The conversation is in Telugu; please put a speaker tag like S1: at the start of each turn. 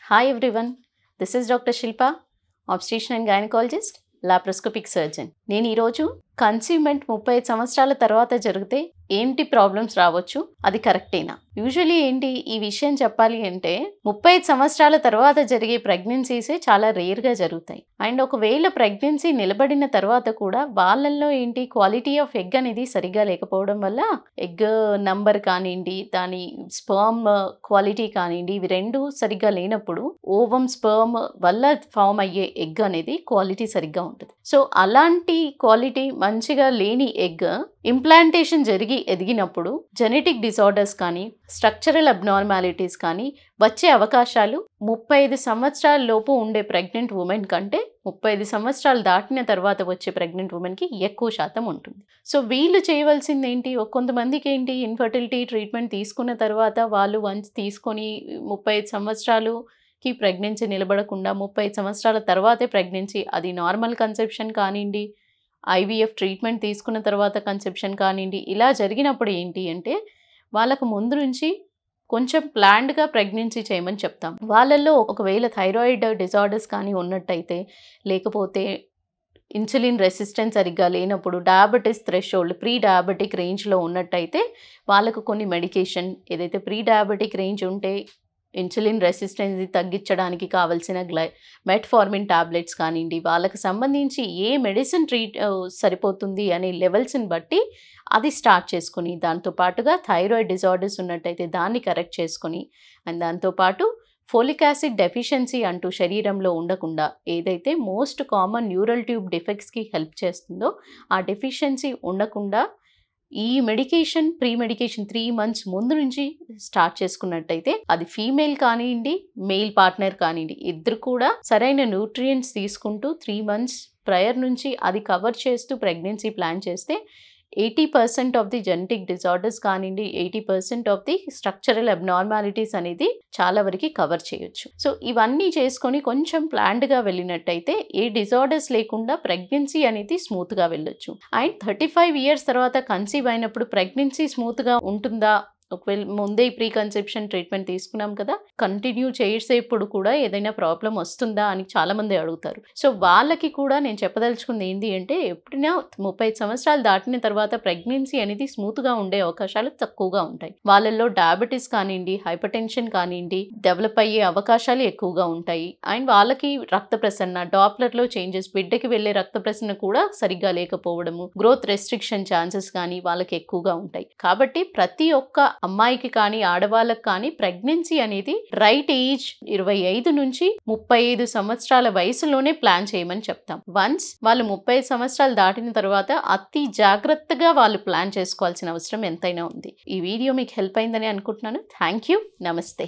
S1: Hi everyone, this is Dr. Shilpa, obstetrician and gynecologist, laparoscopic surgeon. నేను ఈరోజు కన్సీవ్మెంట్ 35 సంవత్సరాల తర్వాత జరిగితే ఏంటి ప్రాబ్లమ్స్ రావచ్చు, అది కరెక్టేనా? యూజువలీ ఏంటి ఈ విషయం చెప్పాలి అంటే 35 సంవత్సరాల తర్వాత జరిగే ప్రెగ్నెన్సీసే చాలా రేర్గా జరుగుతాయి. అండ్ ఒకవేళ ప్రెగ్నెన్సీ నిలబడిన తర్వాత కూడా వాళ్ళల్లో ఏంటి క్వాలిటీ ఆఫ్ ఎగ్ అనేది సరిగ్గా లేకపోవడం వల్ల ఎగ్ నంబర్ కానివ్వండి, దాని స్పర్మ్ క్వాలిటీ కానివ్వండి, ఇవి రెండు సరిగ్గా లేనప్పుడు ఓవం స్పర్మ్ వల్ల ఫామ్ అయ్యే ఎగ్ అనేది క్వాలిటీ సరిగ్గా ఉంటుంది. సో అలాంటి క్వాలిటీ మంచిగా లేని ఎగ్ ఇంప్లాంటేషన్ జరిగి ఎదిగినప్పుడు జెనెటిక్ డిసార్డర్స్ కానీ స్ట్రక్చరల్ అబ్నార్మాలిటీస్ కానీ వచ్చే అవకాశాలు 35 సంవత్సరాల లోపు ఉండే ప్రెగ్నెంట్ ఉమెన్ కంటే 35 సంవత్సరాలు దాటిన తర్వాత వచ్చే ప్రెగ్నెంట్ ఉమెన్కి ఎక్కువ శాతం ఉంటుంది. సో వీళ్ళు చేయవలసింది ఏంటి, కొంతమందికి ఏంటి ఇన్ఫర్టిలిటీ ట్రీట్మెంట్ తీసుకున్న తర్వాత వాళ్ళు వన్స్ తీసుకొని 35 సంవత్సరాలుకి ప్రెగ్నెన్సీ నిలబడకుండా 35 సంవత్సరాల తర్వాతే ప్రెగ్నెన్సీ, అది నార్మల్ కన్సెప్షన్ కానివ్వండి, ఐవీఎఫ్ ట్రీట్మెంట్ తీసుకున్న తర్వాత కన్సెప్షన్ కానివ్వండి, ఇలా జరిగినప్పుడు ఏంటి అంటే వాళ్ళకు ముందు నుంచి కొంచెం ప్లాన్డ్గా ప్రెగ్నెన్సీ చేయమని చెప్తాం. వాళ్ళల్లో ఒకవేళ థైరాయిడ్ డిజార్డర్స్ కానీ ఉన్నట్టయితే, లేకపోతే ఇన్సులిన్ రెసిస్టెన్స్ సరిగ్గా లేనప్పుడు, డయాబెటీస్ థ్రెషోల్డ్ ప్రీ డయాబెటిక్ రేంజ్లో ఉన్నట్టయితే వాళ్ళకు కొన్ని మెడికేషన్, ఏదైతే ప్రీ డయాబెటిక్ రేంజ్ ఉంటే ఇన్సులిన్ రెసిస్టెన్స్ తగ్గించడానికి కావాల్సిన మెట్ఫార్మిన్ టాబ్లెట్స్ కానివ్వండి, వాళ్ళకి సంబంధించి ఏ మెడిసిన్ సరిపోతుంది అనే లెవెల్స్ని బట్టి అది స్టార్ట్ చేసుకుని, దాంతోపాటుగా థైరాయిడ్ డిజార్డర్స్ ఉన్నట్టయితే దాన్ని కరెక్ట్ చేసుకొని, అండ్ దాంతోపాటు ఫోలిక్ యాసిడ్ డెఫిషియన్సీ అంటూ శరీరంలో ఉండకుండా ఏదైతే మోస్ట్ కామన్ న్యూరల్ ట్యూబ్ డిఫెక్ట్స్కి హెల్ప్ చేస్తుందో ఆ డెఫిషియన్సీ ఉండకుండా ఈ మెడికేషన్ ప్రీ మెడికేషన్ 3 months ముందు నుంచి స్టార్ట్ చేసుకున్నట్టయితే అది ఫీమేల్ కానివ్వండి, మెయిల్ పార్ట్నర్ కానివ్వండి, ఇద్దరు కూడా సరైన న్యూట్రియంట్స్ తీసుకుంటూ 3 months ప్రయర్ నుంచి అది కవర్ చేస్తూ ప్రెగ్నెన్సీ ప్లాన్ చేస్తే 80% ఆఫ్ ది జెనెటిక్ డిజార్డర్స్ కానివ్వండి, 80% ఆఫ్ ది స్ట్రక్చరల్ అబ్నార్మాలిటీస్ అనేది చాలా వరకు కవర్ చేయొచ్చు. సో ఇవన్నీ చేసుకొని కొంచెం ప్లాన్డ్గా వెళ్ళినట్టయితే ఏ డిజార్డర్స్ లేకుండా ప్రెగ్నెన్సీ అనేది స్మూత్గా వెళ్ళొచ్చు. అండ్ 35 years తర్వాత కన్సీవ్ అయినప్పుడు ప్రెగ్నెన్సీ స్మూత్గా ఉంటుందా, ఒకవేళ ముందే ప్రీ కన్సెప్షన్ ట్రీట్మెంట్ తీసుకున్నాం కదా, కంటిన్యూ చేసేప్పుడు కూడా ఏదైనా ప్రాబ్లం వస్తుందా అని చాలామంది అడుగుతారు. సో వాళ్ళకి కూడా నేను చెప్పదలుచుకుంది ఏంటి అంటే, ఎప్పుడైనా 35 సంవత్సరాలు దాటిన తర్వాత ప్రెగ్నెన్సీ అనేది స్మూత్గా ఉండే అవకాశాలు తక్కువగా ఉంటాయి. వాళ్ళల్లో డయాబెటీస్ కానివ్వండి, హైపర్ టెన్షన్ కానివ్వండి డెవలప్ అయ్యే అవకాశాలు ఎక్కువగా ఉంటాయి. అండ్ వాళ్ళకి రక్త ప్రసరణ, డాప్లర్లో చేంజెస్, బిడ్డకి వెళ్ళే రక్త ప్రసరణ కూడా సరిగ్గా లేకపోవడము, గ్రోత్ రెస్ట్రిక్షన్ ఛాన్సెస్ కానీ వాళ్ళకి ఎక్కువగా ఉంటాయి. కాబట్టి ప్రతి ఒక్క అమ్మాయికి కానీ ఆడవాళ్ళకి కానీ ప్రెగ్నెన్సీ అనేది రైట్ ఏజ్ 25 నుంచి 35 సంవత్సరాల వయసులోనే ప్లాన్ చేయమని చెప్తాం. వన్స్ వాళ్ళు 35 సంవత్సరాలు దాటిన తర్వాత అతి జాగ్రత్తగా వాళ్ళు ప్లాన్ చేసుకోవాల్సిన అవసరం ఎంతైనా ఉంది. ఈ వీడియో మీకు హెల్ప్ అయిందని అనుకుంటున్నాను. Thank you. నమస్తే.